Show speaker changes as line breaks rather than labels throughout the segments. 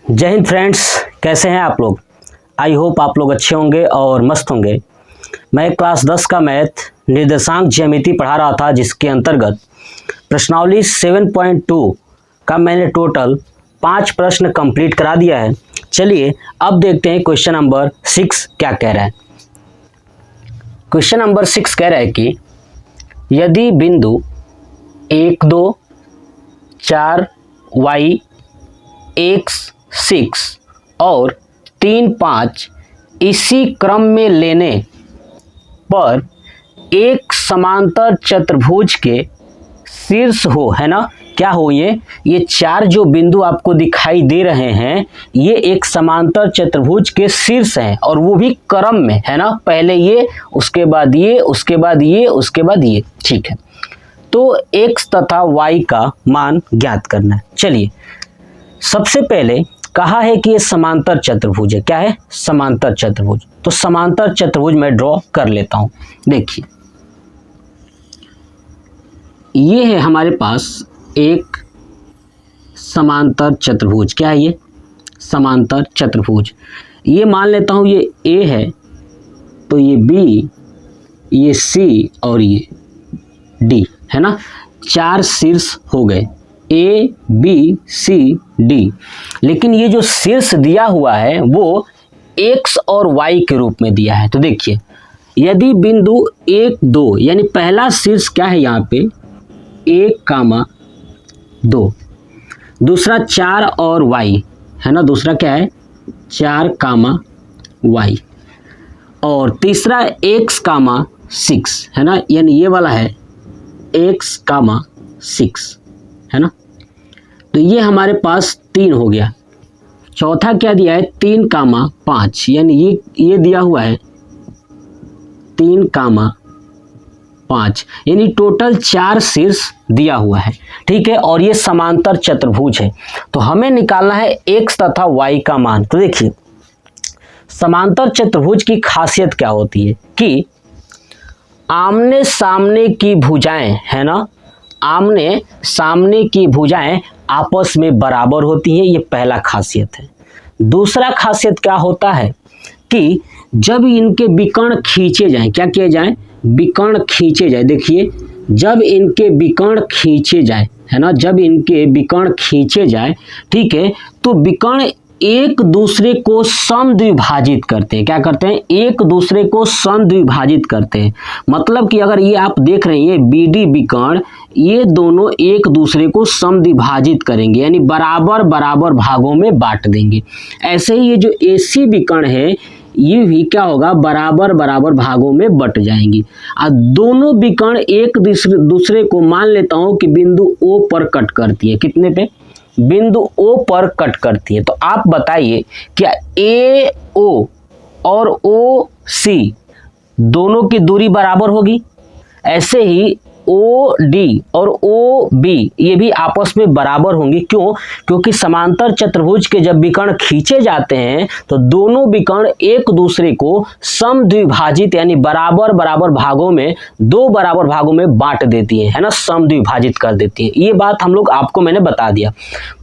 जय हिंद फ्रेंड्स, कैसे हैं आप लोग। आई होप आप लोग अच्छे होंगे और मस्त होंगे। मैं क्लास 10 का मैथ निर्देशांक ज्यामिति पढ़ा रहा था, जिसके अंतर्गत प्रश्नावली 7.2 का मैंने टोटल 5 प्रश्न कंप्लीट करा दिया है। चलिए अब देखते हैं क्वेश्चन नंबर 6 क्या कह रहा है। क्वेश्चन नंबर 6 कह रहा है कि यदि बिंदु 1, 2, 4 y, x, 6 और 3, 5 इसी क्रम में लेने पर एक समांतर चतुर्भुज के शीर्ष हो, है ना। क्या हो ये 4 जो बिंदु आपको दिखाई दे रहे हैं, ये एक समांतर चतुर्भुज के शीर्ष हैं और वो भी क्रम में, है ना। पहले ये, उसके बाद ये, उसके बाद ये, उसके बाद ये, ठीक है। तो x तथा y का मान ज्ञात करना है। चलिए सबसे पहले कहा है कि ये समांतर चतुर्भुज है। क्या है? समांतर चतुर्भुज। तो समांतर चतुर्भुज मैं ड्रॉ कर लेता हूं। देखिए ये है हमारे पास एक समांतर चतुर्भुज। क्या है ये? समांतर चतुर्भुज। ये मान लेता हूं ये A है, तो ये B, ये C और ये D, है ना। 4 शीर्ष हो गए, A, B, C, D। लेकिन ये जो शीर्ष दिया हुआ है वो x और y के रूप में दिया है। तो देखिए यदि बिंदु 1, 2 यानी पहला शीर्ष क्या है यहाँ पे 1, 2, दूसरा 4 और y, है ना। दूसरा क्या है 4, y और तीसरा x, 6, है ना। यानी ये वाला है x, 6, है ना। तो ये हमारे पास 3 हो गया। चौथा क्या दिया है 3, 5, यानी ये दिया हुआ है 3, 5, यानी टोटल 4 शीर्ष दिया हुआ है, ठीक है। और ये समांतर चतुर्भुज है। तो हमें निकालना है x तथा y का मान। तो देखिए समांतर चतुर्भुज की खासियत क्या होती है कि आमने सामने की भुजाएं, है ना, आमने सामने की भुजाएं आपस में बराबर होती हैं। ये पहला खासियत है। दूसरा खासियत क्या होता है कि जब इनके विकर्ण खींचे जाएं, क्या किए जाएं, विकर्ण खींचे जाए। देखिए जब इनके विकर्ण खींचे जाए, है ना, जब इनके विकर्ण खींचे जाए, ठीक है, तो विकर्ण एक दूसरे को समद्विभाजित करते हैं। क्या करते हैं? एक दूसरे को समद्विभाजित करते हैं। मतलब कि अगर ये आप देख रहे हैं ये BD विकर्ण, ये दोनों एक दूसरे को समद्विभाजित करेंगे, यानी बराबर बराबर भागों में बांट देंगे। ऐसे ही ये जो AC विकर्ण है ये भी क्या होगा, बराबर बराबर भागों में बट जाएंगी। और दोनों विकर्ण एक दूसरे को मान लेता हूं कि बिंदु O पर कट करती है। कितने पे? बिंदु O पर कट करती है। तो आप बताइए क्या AO और OC दोनों की दूरी बराबर होगी? ऐसे ही OD और OB ये भी आपस में बराबर होंगी। क्यों? क्योंकि समांतर चतुर्भुज के जब विकर्ण खींचे जाते हैं तो दोनों विकर्ण एक दूसरे को समद्विभाजित यानी बराबर बराबर भागों में, 2 बराबर भागों में बांट देती है ना, समद्विभाजित कर देती है। ये बात हम लोग आपको मैंने बता दिया।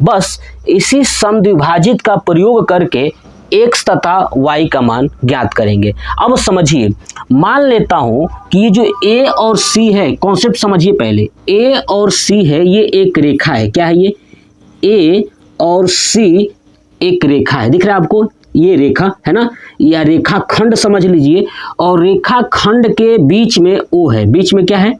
बस इसी समद्विभाजित का प्रयोग करके x तथा y का मान ज्ञात करेंगे। अब समझिए, मान लेता हूं कि ये जो A और C है, कॉन्सेप्ट समझिए पहले। A और C है, ये एक रेखा है। क्या है ये? A और C एक रेखा है। दिख रहा है आपको? ये रेखा है ना, या रेखा खंड समझ लीजिए। और रेखा खंड के बीच में O है। बीच में क्या है?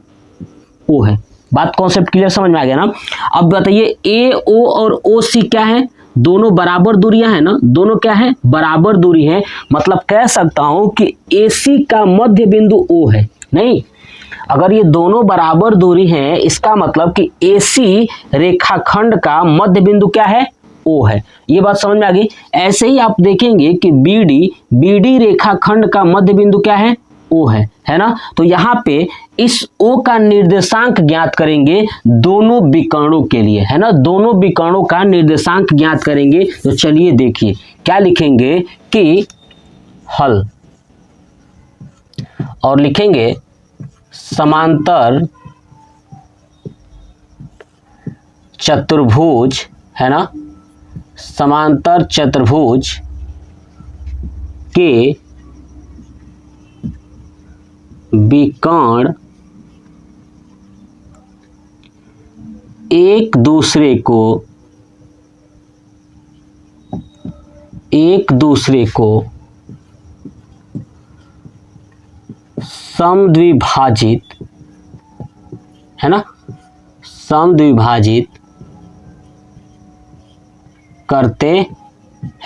O है। बात कॉन्सेप्ट क्लियर समझ में आ गया ना। अब बताइए AO और OC क्या है? दोनों बराबर दूरियां हैं ना, दोनों क्या है? बराबर दूरी है। मतलब कह सकता हूं कि AC का मध्य बिंदु O है। नहीं, अगर ये दोनों बराबर दूरी हैं, इसका मतलब कि AC रेखाखंड का मध्य बिंदु क्या है? O है। ये बात समझ में आ गई। ऐसे ही आप देखेंगे कि BD रेखाखंड का मध्य बिंदु क्या है? O है ना। तो यहाँ पे इस O का निर्देशांक ज्ञात करेंगे दोनों विकर्णों के लिए, है ना। दोनों विकर्णों का निर्देशांक ज्ञात करेंगे। तो चलिए देखिए क्या लिखेंगे कि हल, और लिखेंगे समांतर चतुर्भुज, है ना, समांतर चतुर्भुज के विकर्ण एक दूसरे को समद्विभाजित, है ना, समद्विभाजित करते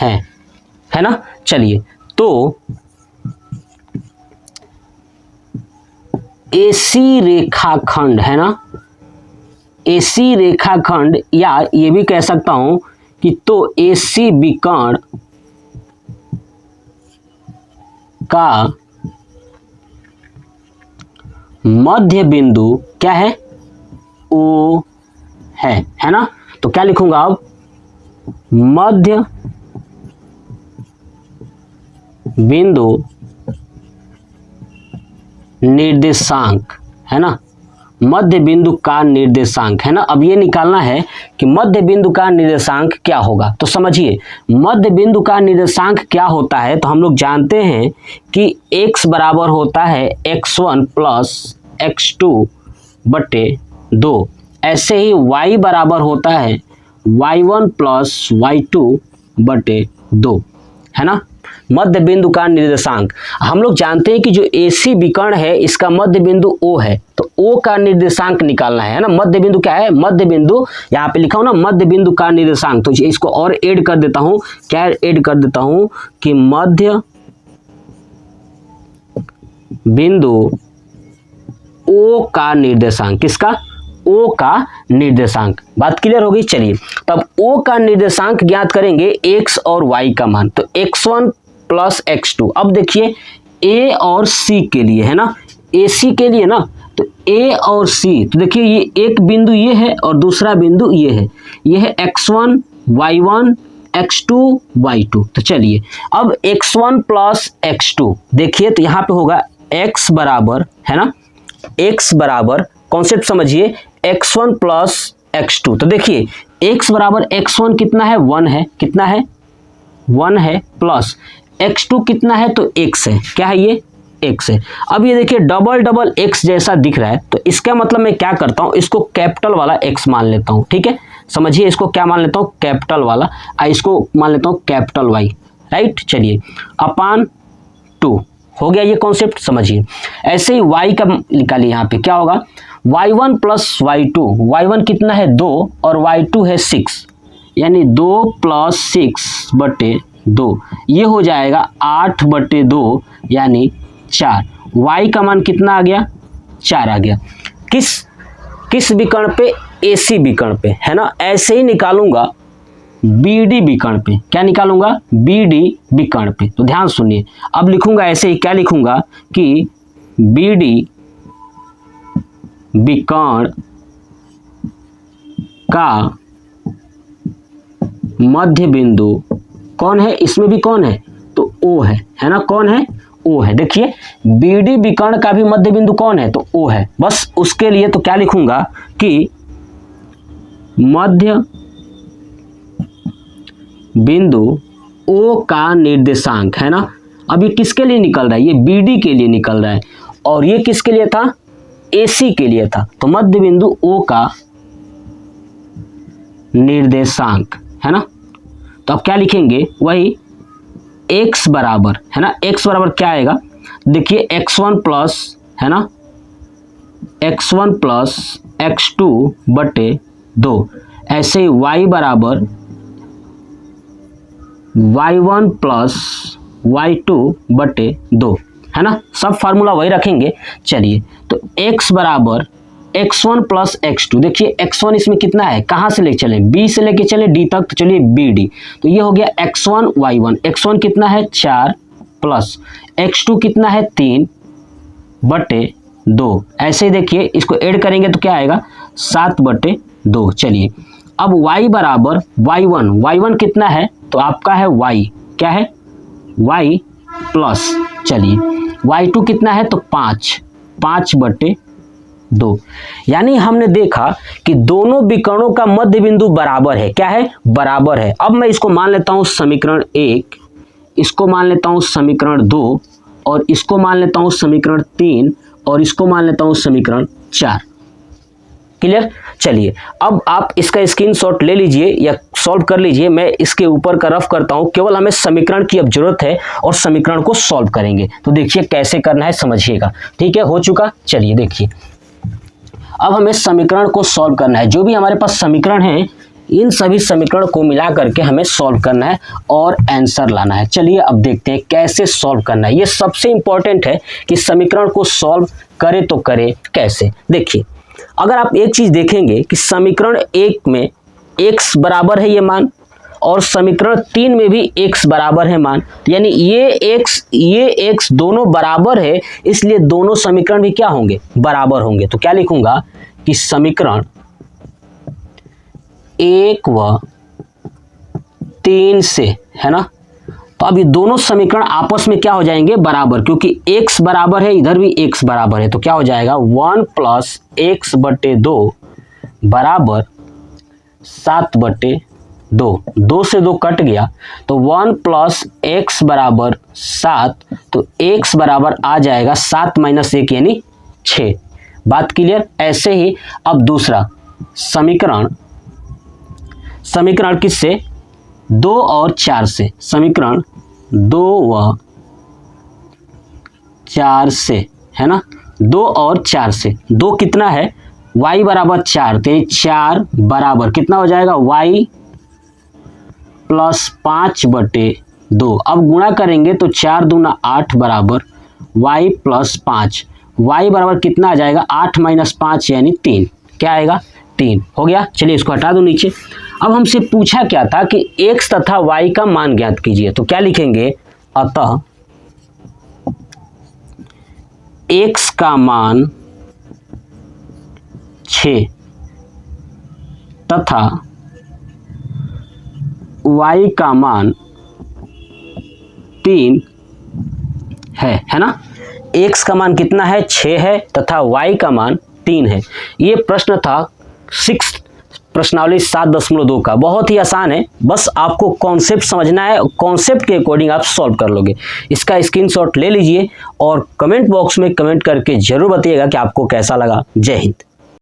हैं, है ना। चलिए, तो एसी रेखाखंड, है ना, एसी रेखाखंड, या ये भी कह सकता हूं कि तो एसी विकर्ण का मध्य बिंदु क्या है, ओ है ना। तो क्या लिखूंगा अब, मध्य बिंदु निर्देशांक, है ना, मध्य बिंदु का निर्देशांक, है ना। अब ये निकालना है कि मध्य बिंदु का निर्देशांक क्या होगा। तो समझिए, मध्य बिंदु का निर्देशांक क्या होता है। तो हम लोग जानते हैं कि x बराबर होता है x1 प्लस x2 बटे 2। ऐसे ही y बराबर होता है y1 प्लस y2 बटे 2, है ना। मध्य बिंदु का निर्देशांक हम लोग जानते हैं कि जो एसी विकर्ण है इसका मध्य बिंदु O है, तो O का निर्देशांक निकालना है ना। मध्य बिंदु क्या है, मध्य बिंदु, यहाँ पे लिखा हूं ना मध्य बिंदु का निर्देशांक। तो इसको और ऐड कर देता हूं, क्या ऐड कर देता हूं कि मध्य बिंदु O का निर्देशांक, किसका, O का निर्देशांक। बात क्लियर होगी। चलिए, तब O का निर्देशांक ज्ञात करेंगे x और y का मान। तो x1 प्लस x2। अब देखिए A और C के लिए, है ना, AC के लिए ना, तो A और C, तो देखिए ये एक बिंदु ये है और दूसरा बिंदु ये है x1 y1 x2 y2। तो चलिए, अब x1 प्लस x2 देखिए, तो यहाँ पे होगा x बराबर, है ना, x बराबर, कॉन्सेप्ट समझिए, x1 प्लस x2। तो देखिए x बराबर x1 कितना है, 1 है, कितना है, 1 है, प्लस x2 कितना है, तो x है, क्या है ये, x है। अब ये देखिए डबल डबल x जैसा दिख रहा है, तो इसका मतलब मैं क्या करता हूँ, इसको कैपिटल वाला x मान लेता हूँ, ठीक है। समझिए, इसको क्या मान लेता हूँ, कैपिटल वाला, इसको मान लेता हूँ कैपिटल y, राइट। चलिए, अपान 2 हो गया ये कॉन्सेप्ट, समझिए। ऐसे ही y का निकालिए, यहाँ पे क्या होगा, y1 प्लस y2, y1 कितना है 2 और y2 है 6, यानी 2 प्लस 6 बटे 2, ये हो जाएगा 8 बटे 2 यानी 4। y का मान कितना आ गया, 4 आ गया। किस विकर्ण पे, एसी विकर्ण पे, है ना। ऐसे ही निकालूंगा बीडी विकर्ण पे, क्या निकालूंगा, बीडी विकर्ण पे। तो ध्यान सुनिए, अब लिखूंगा ऐसे ही, क्या लिखूंगा कि बीडी विकर्ण का मध्य बिंदु कौन है, इसमें भी कौन है, तो O है ना, कौन है, O है। देखिए बीडी विकर्ण का भी मध्य बिंदु कौन है, तो O है। बस उसके लिए तो क्या लिखूंगा कि मध्य बिंदु O का निर्देशांक, है ना। अब ये किसके लिए निकल रहा है, ये बीडी के लिए निकल रहा है, और ये किसके लिए था, AC के लिए था। तो मध्य बिंदु O का निर्देशांक, है ना। तो अब क्या लिखेंगे, वही x बराबर, है ना, x बराबर क्या आएगा, देखिए x1 प्लस, है ना, x1 प्लस x2 बटे 2। ऐसे ही y बराबर y1 प्लस y2 बटे 2, है ना। सब फार्मूला वही रखेंगे। चलिए, तो x बराबर x1 प्लस x2, देखिए x1 इसमें कितना है, कहाँ से लेके चले, b से लेके चले d तक, तो चलिए bd, तो ये हो गया x1 y1, x1 कितना है 4 प्लस x2 कितना है 3 बटे 2। ऐसे ही देखिए इसको ऐड करेंगे तो क्या आएगा, 7 बटे 2। चलिए, अब y बराबर y1 कितना है, तो आपका है y, क्या है, y प्लस, चलिए y2 कितना है, तो 5 बटे 2। यानी हमने देखा कि दोनों विकर्णों का मध्य बिंदु बराबर है। क्या है? बराबर है। अब मैं इसको मान लेता हूं समीकरण 1, इसको मान लेता हूं समीकरण 2, और इसको मान लेता हूं समीकरण 3, और इसको मान लेता हूं समीकरण 4। क्लियर? चलिए अब आप इसका स्क्रीनशॉट ले लीजिए या सॉल्व कर लीजिए। मैं इसके ऊपर का रफ करता हूं, केवल हमें समीकरण की अब जरूरत है और समीकरण को सॉल्व करेंगे। तो देखिए कैसे करना है, समझिएगा। ठीक है, हो चुका। चलिए देखिए, अब हमें समीकरण को सॉल्व करना है। जो भी हमारे पास समीकरण है, इन सभी समीकरण को मिला करके हमें सॉल्व करना है और आंसर लाना है। चलिए अब देखते हैं कैसे सॉल्व करना है। ये सबसे इंपॉर्टेंट है कि समीकरण को सॉल्व करें तो करें कैसे। देखिए, अगर आप एक चीज देखेंगे कि समीकरण 1 में x बराबर है ये मान, और समीकरण 3 में भी x बराबर है मान, यानी ये x दोनों बराबर है, इसलिए दोनों समीकरण भी क्या होंगे? बराबर होंगे। तो क्या लिखूंगा कि समीकरण 1 व 3 से, है ना, तो अब ये दोनों समीकरण आपस में क्या हो जाएंगे? बराबर, क्योंकि x बराबर है, इधर भी x बराबर है। तो क्या हो जाएगा? 1 + x/2 बराबर 7/2। 2 से 2 कट गया, तो 1 + x बराबर 7। तो x बराबर आ जाएगा 7 - 1 यानी 6। बात क्लियर? ऐसे ही अब दूसरा समीकरण किससे? 2 और 4 से। समीकरण 2 व 4 से, है ना, 2 और 4 से। 2 कितना है? y बराबर 4, तो 4 बराबर कितना हो जाएगा? y + 5/2। अब गुणा करेंगे तो 4 दूना 8 बराबर y + 5। y बराबर कितना आ जाएगा? 8 - 5 यानी 3। क्या आएगा? 3 हो गया। चलिए इसको हटा दो नीचे। अब हमसे पूछा क्या था कि x तथा y का मान ज्ञात कीजिए। तो क्या लिखेंगे? अतः x का मान 6 तथा y का मान 3 है ना। x का मान कितना है? 6 है, तथा y का मान 3 है। ये प्रश्न था 6 प्रश्नावली 7.2 का। बहुत ही आसान है, बस आपको कॉन्सेप्ट समझना है, कॉन्सेप्ट के अकॉर्डिंग आप सॉल्व कर लोगे। इसका स्क्रीनशॉट ले लीजिए और कमेंट बॉक्स में कमेंट करके जरूर बताइएगा कि आपको कैसा लगा। जय हिंद।